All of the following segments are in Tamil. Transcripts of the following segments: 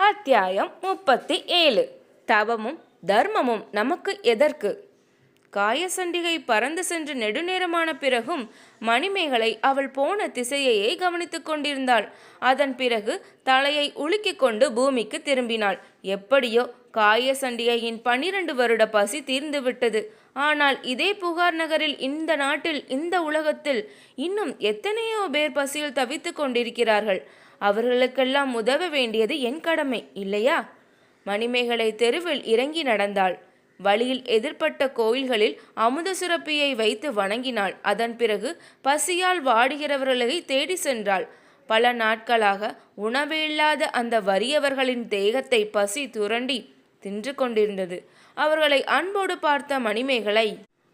அத்தியாயம் 37. தவமும் தர்மமும் நமக்கு எதற்கு? காயசண்டிகை பறந்து சென்று நெடுநேரமான பிறகும் மணிமேகலை அவள் போன திசையையே கவனித்துக் கொண்டிருந்தாள். அதன் பிறகு தலையை உலுக்கிக் கொண்டு பூமிக்கு திரும்பினாள். எப்படியோ காயசண்டிகையின் 12 வருட பசி தீர்ந்துவிட்டது. ஆனால் இதே புகார் நகரில், இந்த நாட்டில், இந்த உலகத்தில் இன்னும் எத்தனையோ பேர் பசியில் தவித்து கொண்டிருக்கிறார்கள். அவர்களுக்கெல்லாம் உதவ வேண்டியது என் கடமை இல்லையா? மணிமேகலை தெருவில் இறங்கி நடந்தாள். வழியில் எதிர்ப்பட்ட கோயில்களில் அமுத சுரப்பியை வைத்து வணங்கினாள். அதன் பிறகு பசியால் வாடுகிறவர்களை தேடி சென்றாள். பல நாட்களாக உணவு இல்லாத அந்த வறியவர்களின் தேகத்தை பசி துரண்டி தின்று கொண்டிருந்தது. அவர்களை அன்போடு பார்த்த மணிமேகலை,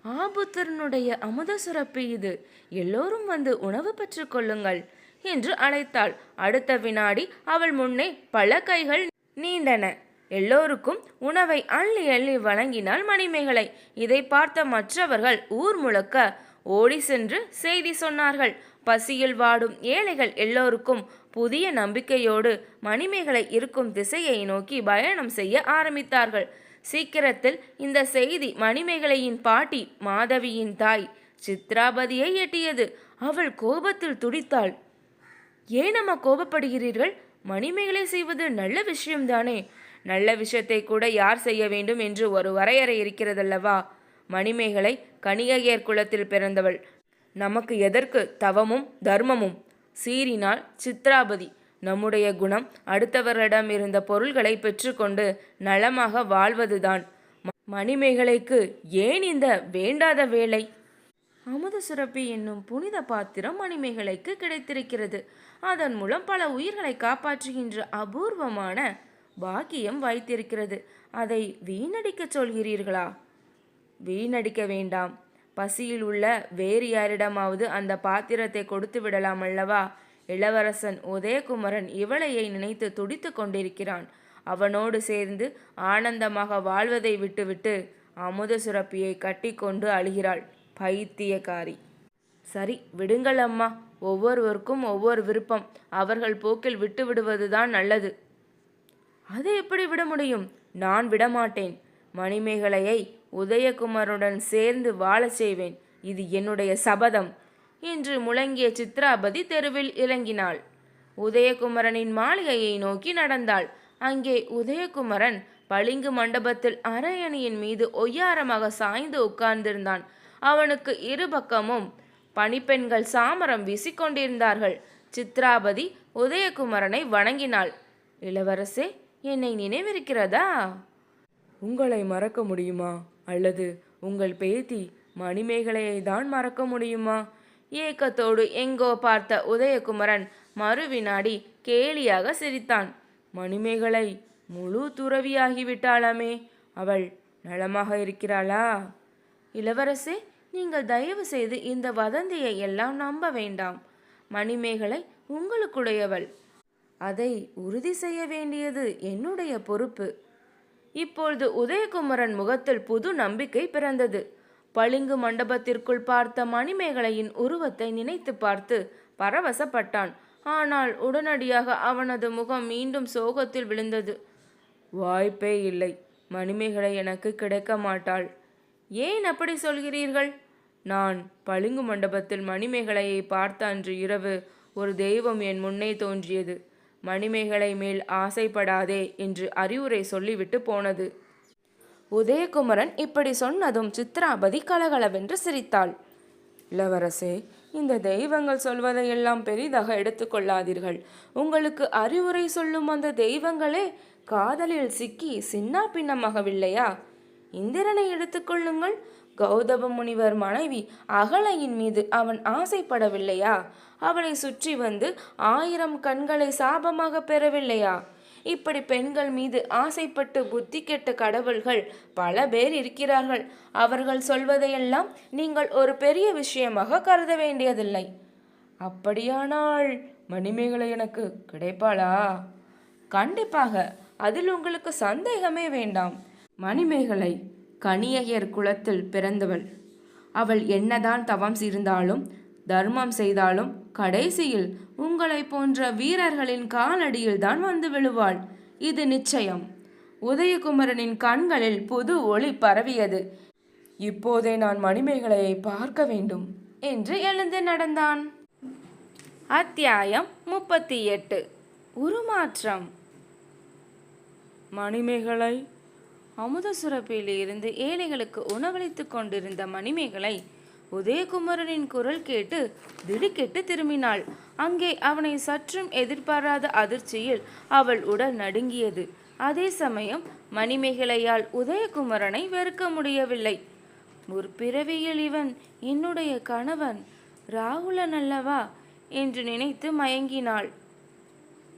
ஆபுத்திரனுடைய அமுத சுரப்பி இது, எல்லோரும் வந்து உணவு பெற்று கொள்ளுங்கள் என்று அழைத்தாள். அடுத்த வினாடி அவள் முன்னே பல கைகள் நீண்டன. எல்லோருக்கும் உணவை அள்ளி அள்ளி வழங்கினாள் மணிமேகலை. இதை பார்த்த மற்றவர்கள் ஊர் முழுக்க ஓடி சென்று செய்தி சொன்னார்கள். பசியில் வாடும் ஏழைகள் எல்லோருக்கும் புதிய நம்பிக்கையோடு மணிமேகலை இருக்கும் திசையை நோக்கி பயணம் செய்ய ஆரம்பித்தார்கள். சீக்கிரத்தில் இந்த செய்தி மணிமேகலையின் பாட்டி மாதவியின் தாய் சித்ராபதியை எட்டியது. அவள் கோபத்தில் துடித்தாள். ஏனம்மா கோபப்படுகிறீர்கள்? மணிமேகலை செய்வது நல்ல விஷயம்தானே. நல்ல விஷயத்தை கூட யார் செய்ய வேண்டும் என்று ஒரு வரையறை இருக்கிறதல்லவா? மணிமேகலை கணிகையர் குலத்தில் பிறந்தவள். நமக்கு எதற்கு தவமும் தர்மமும்? சீறினாள் சித்ராபதி. நம்முடைய குணம் அடுத்தவரிடம் இருந்த பொருள்களை பெற்றுக்கொண்டு நலமாக வாழ்வதுதான். மணிமேகலைக்கு ஏன் இந்த வேண்டாத வேலை? அமுத சுரப்பி என்னும் புனித பாத்திரம் மணிமேகலைக்கு கிடைத்திருக்கிறது. அதன் மூலம் பல உயிர்களை காப்பாற்றுகின்ற அபூர்வமான பாக்கியம் வாய்த்திருக்கிறது. அதை வீணடிக்க சொல்கிறீர்களா? வீணடிக்க வேண்டாம். பசியில் உள்ள வேறு யாரிடமாவது அந்த பாத்திரத்தை கொடுத்து விடலாம் அல்லவா? இளவரசன் உதயகுமரன் இவளையை நினைத்து துடித்து கொண்டிருக்கிறான். அவனோடு சேர்ந்து ஆனந்தமாக வாழ்வதை விட்டுவிட்டு அமுத சுரப்பியை கட்டி கொண்டு அழுகிறாள். பைத்தியக்காரி. சரி, விடுங்கள் அம்மா. ஒவ்வொருவருக்கும் ஒவ்வொரு விருப்பம். அவர்கள் போக்கில் விட்டு விடுவதுதான் நல்லது. அதை எப்படி விட முடியும்? நான் விடமாட்டேன். மணிமேகலையை உதயகுமரனுடன் சேர்ந்து வாழச் செய்வேன். இது என்னுடைய சபதம் என்று முழங்கிய சித்ராபதி தெருவில் இறங்கினாள். உதயகுமரனின் மாளிகையை நோக்கி நடந்தாள். அங்கே உதயகுமரன் பளிங்கு மண்டபத்தில் அரையணியின் மீது ஒய்யாரமாக சாய்ந்து உட்கார்ந்திருந்தான். அவனுக்கு இருபக்கமும் பணிப்பெண்கள் சாமரம் வீசிக்கொண்டிருந்தார்கள். சித்ராபதி உதயகுமரனை வணங்கினாள். இளவரசே, என்னை நினைவிருக்கிறதா? உங்களை மறக்க முடியுமா? அல்லது உங்கள் பேத்தி மணிமேகலையை தான் மறக்க முடியுமா? ஏக்கத்தோடு எங்கோ பார்த்த உதயகுமரன் மறுவினாடி கேலியாக சிரித்தான். மணிமேகலை முழு துறவியாகிவிட்டாளாமே, அவள் நலமாக இருக்கிறாளா? இளவரசே, நீங்கள் தயவு செய்து இந்த வதந்தியை எல்லாம் நம்ப வேண்டாம். மணிமேகலை உங்களுக்குடையவள். அதை உறுதி செய்ய வேண்டியது என்னுடைய பொறுப்பு. இப்பொழுது உதயகுமரன் முகத்தில் புது நம்பிக்கை பிறந்தது. பளிங்கு மண்டபத்திற்குள் பார்த்த மணிமேகலையின் உருவத்தை நினைத்து பார்த்து பரவசப்பட்டான். ஆனால் உடனடியாக அவனது முகம் மீண்டும் சோகத்தில் விழுந்தது. வாய்ப்பே இல்லை. மணிமேகலை எனக்கு கிடைக்க மாட்டாள். ஏன் அப்படி சொல்கிறீர்கள்? நான் பளிங்கு மண்டபத்தில் மணிமேகலையை பார்த்த அன்று இரவு ஒரு தெய்வம் என் முன்னே தோன்றியது. மணிமேகலை மேல் ஆசைப்படாதே என்று அறிவுரை சொல்லிவிட்டு போனது. உதயகுமரன் இப்படி சொன்னதும் சித்ராபதி கலகலவென்று சிரித்தாள். இளவரசே, இந்த தெய்வங்கள் சொல்வதையெல்லாம் பெரிதாக எடுத்துக்கொள்ளாதீர்கள். உங்களுக்கு அறிவுரை சொல்லும் அந்த தெய்வங்களே காதலில் சிக்கி சின்னா பின்னமாகவில்லையா? இந்திரனை எடுத்துக்கொள்ளுங்கள். கௌதம முனிவர் மனைவி அகலையின் மீது அவன் ஆசைப்படவில்லையா? அவளை சுற்றி வந்து 1000 கண்களை சாபமாக பெறவில்லையா? இப்படி பெண்கள் மீது ஆசைப்பட்டு புத்தி கெட்ட கடவுள்கள் பல பேர் இருக்கிறார்கள். அவர்கள் சொல்வதையெல்லாம் நீங்கள் ஒரு பெரிய விஷயமாக கருத வேண்டியதில்லை. அப்படியானால் மணிமேகலை எனக்கு கிடைப்பாளா? கண்டிப்பாக, அதில் உங்களுக்கு சந்தேகமே வேண்டாம். மணிமேகலை கணிகையர் குலத்தில் பிறந்தவள். அவள் என்னதான் தவம் இருந்தாலும் தர்மம் செய்தாலும் கடைசியில் உங்களை போன்ற வீரர்களின் காலடியில் தான் வந்து விழுவாள். இது நிச்சயம். உதயகுமரனின் கண்களில் புது ஒளி பரவியது. இப்போதே நான் மணிமேகலையை பார்க்க வேண்டும் என்று எழுந்து நடந்தான். அத்தியாயம் 38. உருமாற்றம். மணிமேகலை. அமுத சுரப்பியில் இருந்து ஏழைகளுக்கு உணவளித்து கொண்டிருந்த மணிமேகலை உதயகுமரனின் குரல் கேட்டு திடுக்கிட்டு திரும்பினாள். அங்கே அவனை சற்றும் எதிர்பாராத அதிர்ச்சியில் அவள் உடல் நடுங்கியது. அதே சமயம் மணிமேகலையால் உதயகுமரனை வெறுக்க முடியவில்லை. முற்பிறவியில் இவன் என்னுடைய கணவன் ராகுலன் அல்லவா என்று நினைத்து மயங்கினாள்.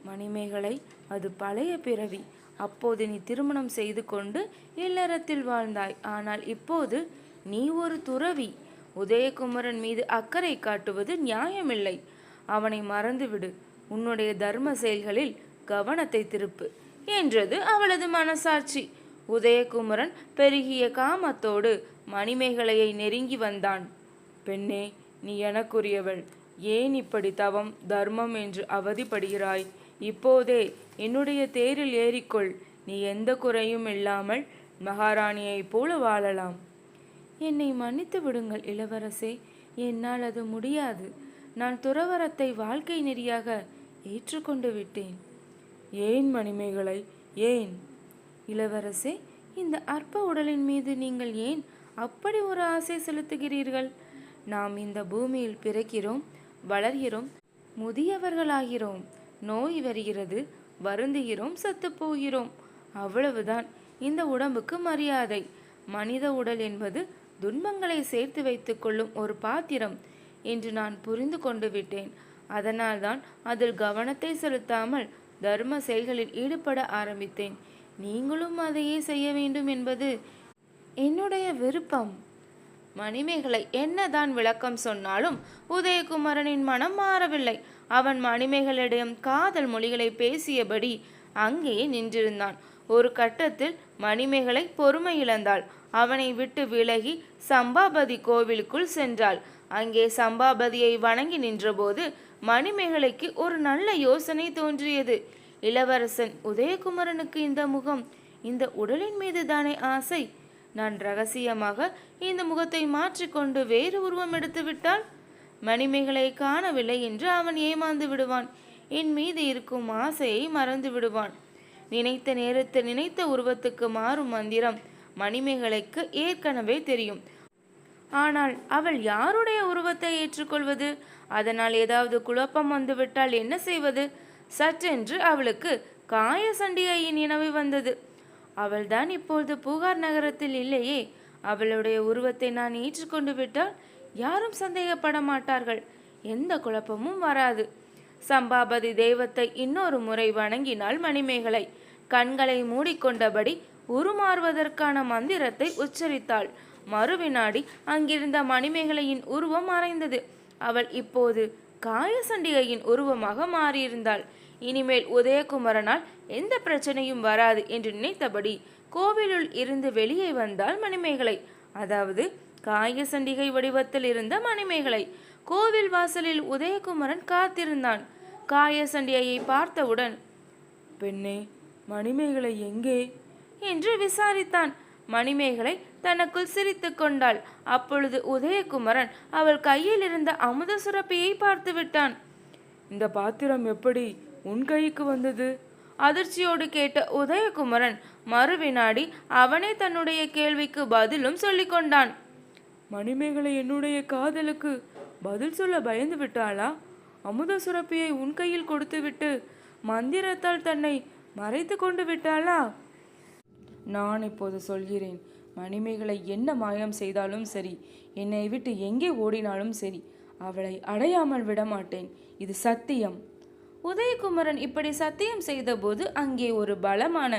மணிமேகலை, அது பழைய பிறவி. அப்போது நீ திருமணம் செய்து கொண்டு இல்லறத்தில் வாழ்ந்தாய். ஆனால் இப்போது நீ ஒரு துறவி. உதயகுமரன் மீது அக்கறை காட்டுவது நியாயமில்லை. அவனை மறந்துவிடு. உன்னுடைய தர்ம செயல்களில் கவனத்தை திருப்பு என்றது அவளது மனசாட்சி. உதயகுமரன் பெருகிய காமத்தோடு மணிமேகலையை நெருங்கி வந்தான். பெண்ணே, நீ எனக்குரியவள். ஏன் இப்படி தவம் தர்மம் என்று அவதிப்படுகிறாய்? இப்போதே என்னுடைய தேரில் ஏறிக்கொள். நீ எந்த குறையும் இல்லாமல் மகாராணியைப் போல வாழலாம். என்னை மன்னித்து விடுங்கள் இளவரசே. என்னால் அது முடியாது. நான் துறவரத்தை வாழ்க்கை நெறியாக ஏற்றுக்கொண்டு விட்டேன். ஏன் மணிமேகலை, ஏன்? இளவரசே, இந்த அற்ப உடலின் மீது நீங்கள் ஏன் அப்படி ஒரு ஆசை செலுத்துகிறீர்கள்? நாம் இந்த பூமியில் பிறக்கிறோம், வளர்கிறோம், முதியவர்களாகிறோம், நோய் வருகிறது, வருந்துகிறோம், சத்து போகிறோம். அவ்வளவுதான் இந்த உடம்புக்கு மரியாதை. மனித உடல் என்பது துன்பங்களை சேர்த்து வைத்துக் கொள்ளும் ஒரு பாத்திரம் என்று நான் புரிந்து கொண்டு விட்டேன். அதனால்தான் அதில் கவனத்தை செலுத்தாமல் தர்ம செயல்களில் ஈடுபட ஆரம்பித்தேன். நீங்களும் அதையே செய்ய வேண்டும் என்பது என்னுடைய விருப்பம். மணிமேகலை என்னதான் விளக்கம் சொன்னாலும் உதயகுமரனின் மனம் மாறவில்லை. அவன் மணிமேகலையிடம் காதல் மொழிகளை பேசியபடி அங்கேயே நின்றிருந்தான். ஒரு கட்டத்தில் மணிமேகலை பொறுமை இழந்தாள். அவனை விட்டு விலகி சம்பாபதி கோவிலுக்குள் சென்றாள். அங்கே சம்பாபதியை வணங்கி நின்றபோது மணிமேகலைக்கு ஒரு நல்ல யோசனை தோன்றியது. இளவரசன் உதயகுமரனுக்கு இந்த முகம், இந்த உடலின் மீது தானே ஆசை? நான் ரகசியமாக இந்த முகத்தை மாற்றிக்கொண்டு வேறு உருவம் எடுத்து விட்டால் மணிமேகலை காணவில்லை என்று அவன் ஏமாந்து விடுவான். என் மீது இருக்கும் ஆசையை மறந்து விடுவான். நினைத்த நேரத்தில் நினைத்த உருவத்துக்கு மாறும் மந்திரம் மணிமேகலைக்கு ஏற்கனவே தெரியும். ஆனால் அவள் யாருடைய உருவத்தை ஏற்றுக்கொள்வது? அதனால் ஏதாவது குழப்பம் வந்துவிட்டால் என்ன செய்வது? சற்றென்று அவளுக்கு காயசண்டிகையின் நினைவு வந்தது. அவள்தான் இப்பொழுது பூகார் நகரத்தில் இல்லையே. அவளுடைய உருவத்தை நான் ஏற்றுக்கொண்டு விட்டால் யாரும் சந்தேகப்பட மாட்டார்கள். எந்த குழப்பமும் வராது. சம்பாபதி தெய்வத்தை இன்னொரு முறை வணங்கினாள் மணிமேகலை. கண்களை மூடிக்கொண்டபடி உருமாறுவதற்கான மந்திரத்தை உச்சரித்தாள். மறுவினாடி அங்கிருந்த மணிமேகலையின் உருவம் மறைந்தது. அவள் இப்போது காயசண்டிகையின் உருவமாக மாறியிருந்தாள். இனிமேல் உதயகுமரனால் எந்த பிரச்சனையும் வராது என்று நினைத்தபடி கோவிலுள் இருந்து வெளியே வந்தாள் மணிமேகலை. அதாவது காயசண்டிகை வடிவத்தில் இருந்த மணிமேகலை. கோவில் வாசலில் உதயகுமரன் காத்திருந்தான். காயசண்டிகையை பார்த்தவுடன், பெண்ணே, மணிமேகலை எங்கே என்று விசாரித்தான். மணிமேகலை தனக்குள் சிரித்து கொண்டாள். அப்பொழுது உதயகுமரன் அவள் கையில் இருந்த அமுத சுரப்பியை பார்த்து விட்டான். இந்த பாத்திரம் எப்படி உன் கைக்கு வந்தது? அதிர்ச்சியோடு கேட்ட உதயகுமரன் மறுவினாடி அவனே தன்னுடைய கேள்விக்கு பதிலும் சொல்லிக் கொண்டான். மணிமேகலை என்னுடைய காதலுக்கு பதில் சொல்ல பயந்து விட்டாளா? அமுத சுரப்பியை உன் கையில் கொடுத்துவிட்டு மந்திரத்தால் தன்னை மறைத்து கொண்டு விட்டாளா? நான் இப்போது சொல்கிறேன். மணிமேகலை என்ன மாயம் செய்தாலும் சரி, என்னை விட்டு எங்கே ஓடினாலும் சரி, அவளை அடையாமல் விடமாட்டேன். இது சத்தியம். உதயகுமரன் இப்படி சத்தியம் செய்தபோது அங்கே ஒரு பலமான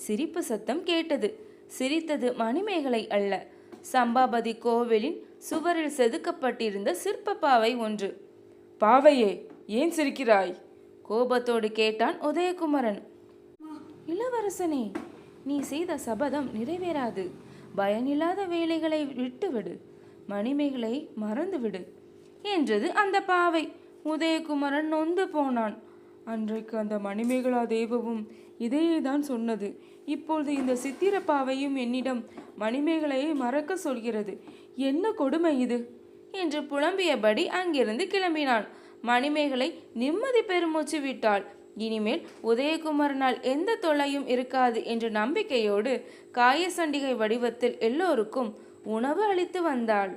சிரிப்பு சத்தம் கேட்டது. சிரித்தது மணிமேகலை அல்ல, சம்பாபதி கோவிலின் சுவரில் செதுக்கப்பட்டிருந்த சிற்ப பாவை ஒன்று. பாவையே, ஏன் சிரிக்கிறாய்? கோபத்தோடு கேட்டான் உதயகுமரன். இளவரசனே, நீ செய்த சபதம் நிறைவேறாது. பயனில்லாத வேலைகளை விட்டுவிடு, மணிமேகலை மறந்துவிடு என்றது அந்த பாவை. உதயகுமரன் நொந்து போனான். அன்றைக்கு அந்த மணிமேகலா தேவவும் இதையே தான் சொன்னது. இப்பொழுது இந்த சித்திரப்பாவையும் என்னிடம் மணிமேகலையை மறக்க சொல்கிறது. என்ன கொடுமை இது என்று புலம்பியபடி அங்கிருந்து கிளம்பினான். மணிமேகலை நிம்மதி பெருமூச்சு விட்டாள். இனிமேல் உதயகுமாரனால் எந்த தொல்லையும் இருக்காது என்ற நம்பிக்கையோடு காயசண்டிகை வடிவத்தில் எல்லோருக்கும் உணவு அளித்து வந்தாள்.